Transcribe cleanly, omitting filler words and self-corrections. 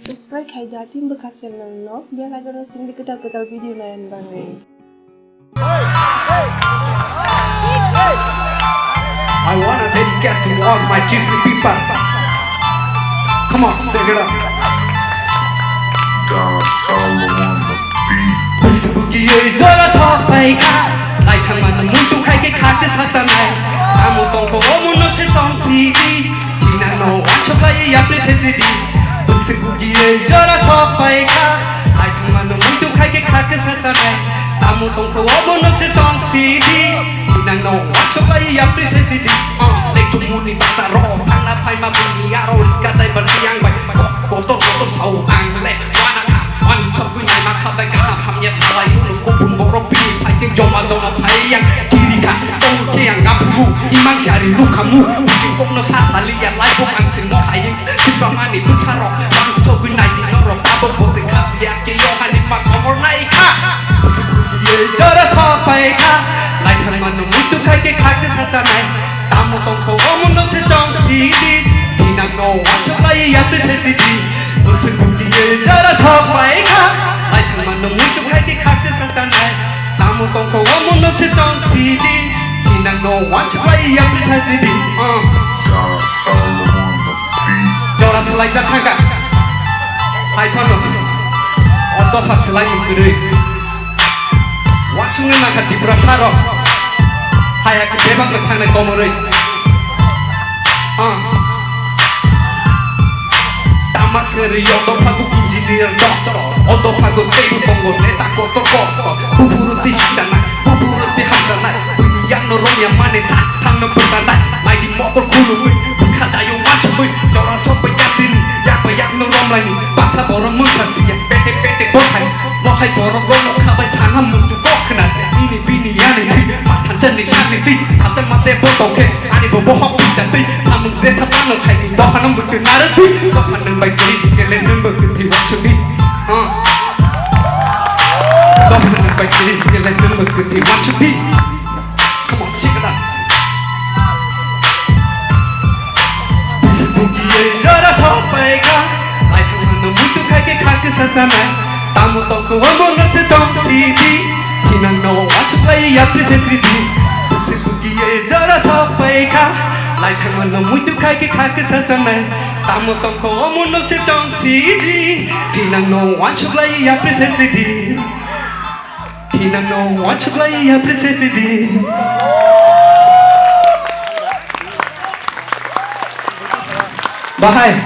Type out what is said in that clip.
Subscribe kay jatim berkasih nol, biar lagi orang sing diketal-ketal video lain bang. I wanna dedicate to all my gypsy people. Come on, take it up. God solo on the beat. 부스부기에 절어서 바이가 라이탕만은 문득하게 가득 샀잖아요. 아무도 없는 노체 성시디 지난 너 완초가의 앞을 새들이 부스부기에 절어서 바이가 라이탕만은 문득하게 가득 샀잖아요. 아무도 없는 노체 성시디 지난 너 완초가의 앞을 새들이 내 주문이 바다로 당나파이마 분이야로 이스카다이 벌시양 바이 고토고토 서우 앙레 One shot with my mouth, I got ham, yes, I will go boom, boro, beat, fighting, Joma, Payang, Kirika, Ojiang, Apu, Imang Shari, Lukamu, Kono Sasali, and Life of Ansin, Mohaying, Tipamani, Tutaro, one so good night, Noro, Babo, Bose, Kapiaki, Yohani, Makomor, Naika, Jora Sopaika, like a man, Mutu Kaki, Kaki, Sasanai, Tamotonko, Omono, Sejong, Sidi, Tina, no, watch your lay at the city. 부스부기에 절어서 바이가 라이트만은 문득하게 가득 샀잖아요. 나무 똥코 어문 노체 정시디 그냥 너 완전 바이 앞을 타시디 God solo on the beat. 저라 슬라이드 한가 하이터는 어떠사 슬라이드 그를 완충을 나가 디브라 타러 하얗게 대박을 타는 거물을 마크를 언덕하고 군지를 덮어 언덕하고 테이블 동고 내 닦고 또 꺾어 부부르띠 시잖아 부부르띠 하잖아 양노로냐 만에 상는 불산다 마이디 먹을 구름을 북하다요 완전을 저라서 뺏야드니 약과 양노롬라니 박사 버릇 문사시야 빼떼빼떼 보타니 너하이 버릇 로노카바이 상한 문주 꼬크나 이니 비니 야네 마탄전리 샤네띠 사장맛에 보통해 아니 보보 헛비자띠 사문제 사반을 하이디 너 하는 물들 나르띠 너 하는 바이들이 깨내는 것들이 완전히 너 하는 바이들이 깨내는 것들이 완전히 Come on, check it out 부스부기에 절어서 바이가 라이프는 문득하게 가득 샀잖아 땀을 떴고 어머너체 정시디 지난 너 완전 바이 앞에 새들이 부스부기에 절어서 바이가 라이프는 문득하게 가득 샀잖아 땀을 떴고 어머너체 정시디 지난 너 완전 바이 앞에 새들이 지난 너 완전 바이 앞에 새들이 Bahai